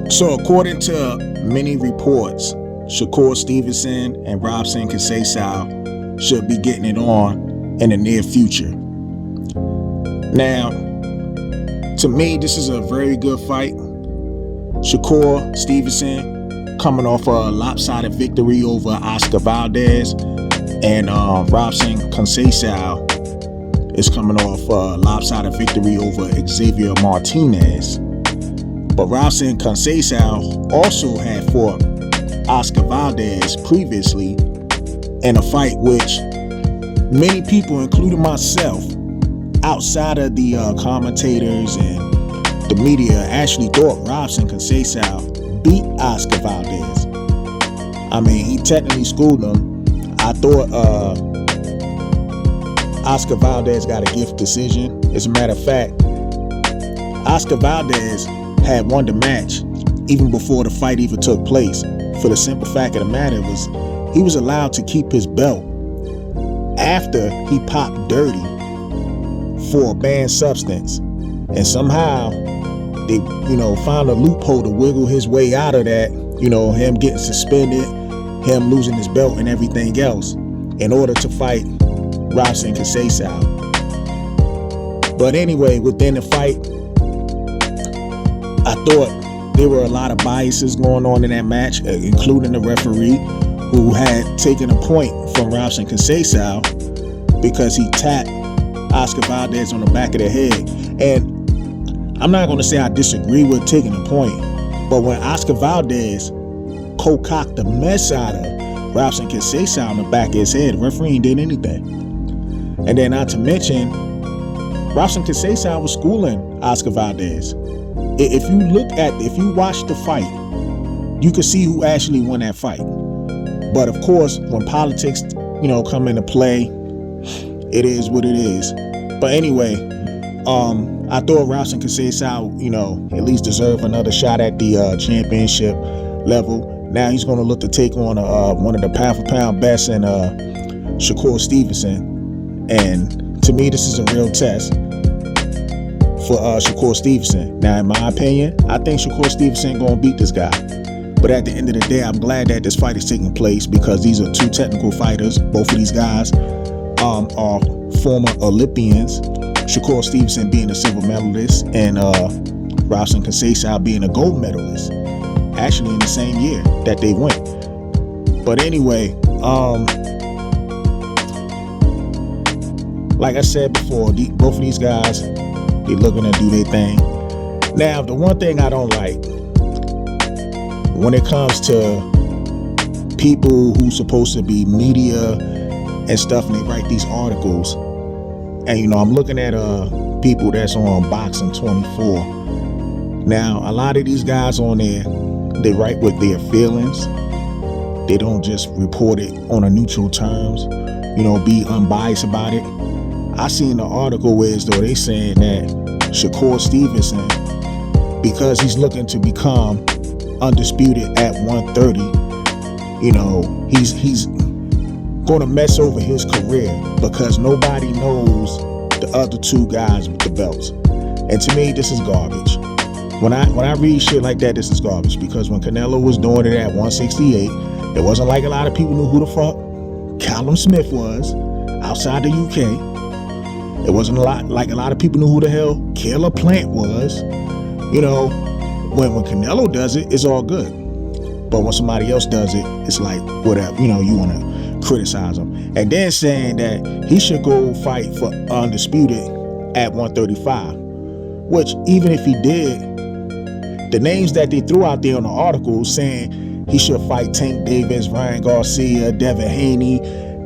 So according to many reports, Shakur Stevenson and Robson Conceicao should be getting it on in the near future. Now, to me, this is a very good fight. Shakur Stevenson coming off a lopsided victory over Oscar Valdez, and Robson Conceicao is coming off a lopsided victory over Xavier Martinez. But Robson Conceicao also had fought Oscar Valdez previously in a fight which many people, including myself, outside of the commentators and the media, actually thought Robson Conceicao beat Oscar Valdez. I mean, he technically schooled him. I thought Oscar Valdez got a gift decision. As a matter of fact, Oscar Valdez had won the match even before the fight even took place. For the simple fact of the matter was, he was allowed to keep his belt after he popped dirty for a banned substance, and somehow they, found a loophole to wiggle his way out of that. Him getting suspended, him losing his belt, and everything else, in order to fight Robson Conceicao. But anyway, within the fight, I thought there were a lot of biases going on in that match, including the referee, who had taken a point from Robson Conceicao because he tapped Oscar Valdez on the back of the head. And I'm not going to say I disagree with taking a point, but when Oscar Valdez co-cocked the mess out of Robson Conceicao on the back of his head, the referee ain't did anything. And then, not to mention, Robson Conceicao was schooling Oscar Valdez. If you watch the fight, you can see who actually won that fight. But of course, when politics, come into play, it is what it is. But anyway, I thought Robson Conceicao, at least deserve another shot at the championship level. Now he's going to look to take on one of the pound-for-pound best in Shakur Stevenson. And to me, this is a real test for Shakur Stevenson. Now, in my opinion, I think Shakur Stevenson going to beat this guy. But at the end of the day, I'm glad that this fight is taking place because these are two technical fighters. Both of these guys are former Olympians. Shakur Stevenson being a silver medalist and Robson Conceicao being a gold medalist, actually in the same year that they went. But anyway, like I said before, both of these guys, they looking to do their thing. Now, the one thing I don't like when it comes to people who's supposed to be media and stuff, and they write these articles, and I'm looking at people that's on Boxing 24. Now, a lot of these guys on there, they write with their feelings. They don't just report it on a neutral terms, be unbiased about it. I seen the article where as though they saying that Shakur Stevenson, because he's looking to become undisputed at 130, he's going to mess over his career because nobody knows the other two guys with the belts. And to me, this is garbage. When I read shit like that, this is garbage, because when Canelo was doing it at 168, it wasn't like a lot of people knew who the fuck Callum Smith was outside the UK. It wasn't a lot of people knew who the hell Caleb Plant was. When Canelo does it, it's all good. But when somebody else does it, it's like, whatever, you want to criticize him. And then saying that he should go fight for undisputed at 135, which even if he did, the names that they threw out there on the article saying he should fight Tank Davis, Ryan Garcia, Devin Haney,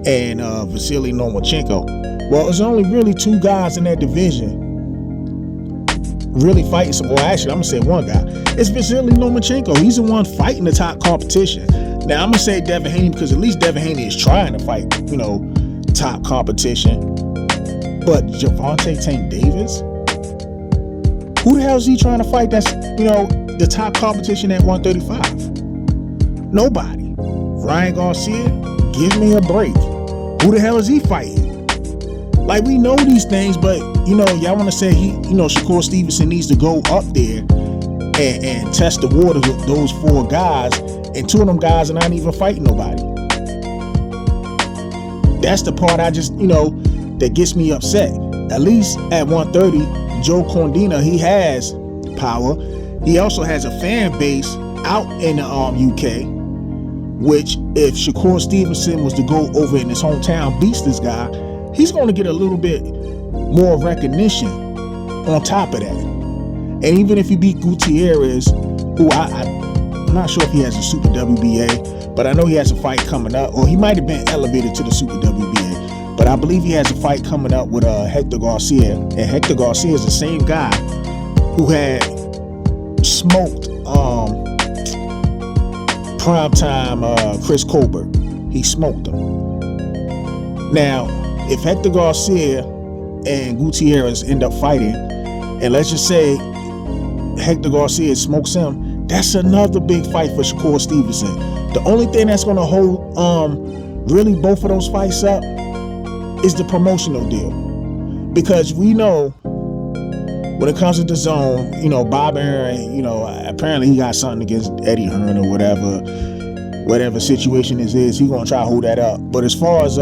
and Vasily Lomachenko. Well, there's only really two guys in that division really fighting some. Well, actually, I'm gonna say one guy. It's Vasily Lomachenko. He's the one fighting the top competition. Now, I'm gonna say Devin Haney because at least Devin Haney is trying to fight, top competition. But Gervonta Tank Davis, who the hell is he trying to fight? That's the top competition at 135. Nobody. Ryan Garcia, give me a break. Who the hell is he fighting? Like, we know these things, but y'all want to say Shakur Stevenson needs to go up there and test the waters with those 4 guys, and 2 of them guys are not even fighting nobody. That's the part I just, that gets me upset. At least at 130, Joe Cordina, he has power. He also has a fan base out in the UK, which if Shakur Stevenson was to go over in his hometown, beats this guy, he's going to get a little bit more recognition on top of that. And even if he beat Gutierrez, who I'm not sure if he has a Super WBA, but I know he has a fight coming up, or he might have been elevated to the Super WBA, but I believe he has a fight coming up with Hector Garcia, and Hector Garcia is the same guy who had smoked primetime Chris Colbert. He smoked him. Now, if Hector Garcia and Gutierrez end up fighting, and let's just say Hector Garcia smokes him, that's another big fight for Shakur Stevenson. The only thing that's going to hold really both of those fights up is the promotional deal, because we know when it comes to the zone, Bob Aaron, apparently he got something against Eddie Hearn or whatever situation this is, he's going to try to hold that up. But as far as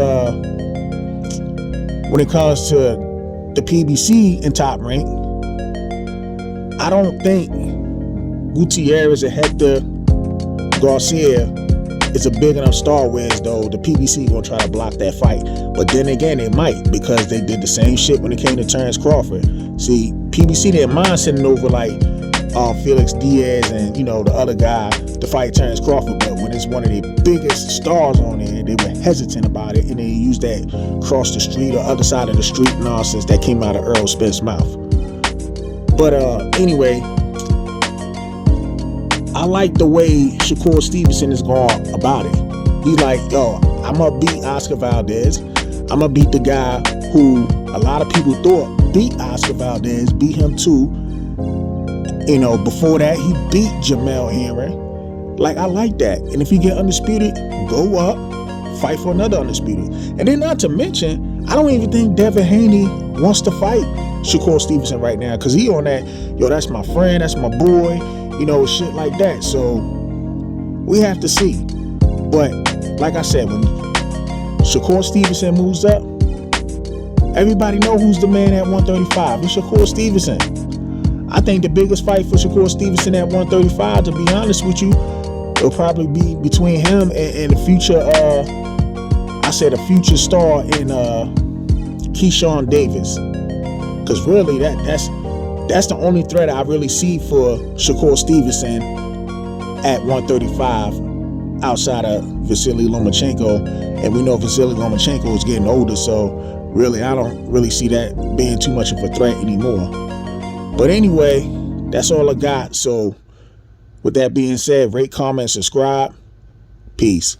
when it comes to the PBC in Top Rank, I don't think Gutierrez and Hector Garcia is a big enough star, whereas though the PBC gonna try to block that fight. But then again, they might, because they did the same shit when it came to Terrence Crawford. See, PBC didn't mind sending over like Felix Diaz and the other guy to fight Terrence Crawford, but when it's one of their biggest stars on there, they were hesitant about it, and they used that cross the street or other side of the street nonsense that came out of Earl Spence' mouth. But anyway, I like the way Shakur Stevenson is going about it. He's like, yo, I'm going to beat Oscar Valdez. I'm going to beat the guy who a lot of people thought beat Oscar Valdez, beat him too. Before that, he beat Jamel Henry. Like, I like that. And if he get undisputed, go up, fight for another undisputed. And then not to mention, I don't even think Devin Haney wants to fight Shakur Stevenson right now, because he on that, that's my friend, that's my boy, shit like that. So we have to see. But like I said, when Shakur Stevenson moves up, everybody know who's the man at 135. It's Shakur Stevenson. I think the biggest fight for Shakur Stevenson at 135, to be honest with you, will probably be between him and the future, a future star in Keyshawn Davis. Because really, that's the only threat I really see for Shakur Stevenson at 135 outside of Vasily Lomachenko. And we know Vasily Lomachenko is getting older, so really I don't really see that being too much of a threat anymore. But anyway, that's all I got. So with that being said, rate, comment, subscribe. Peace.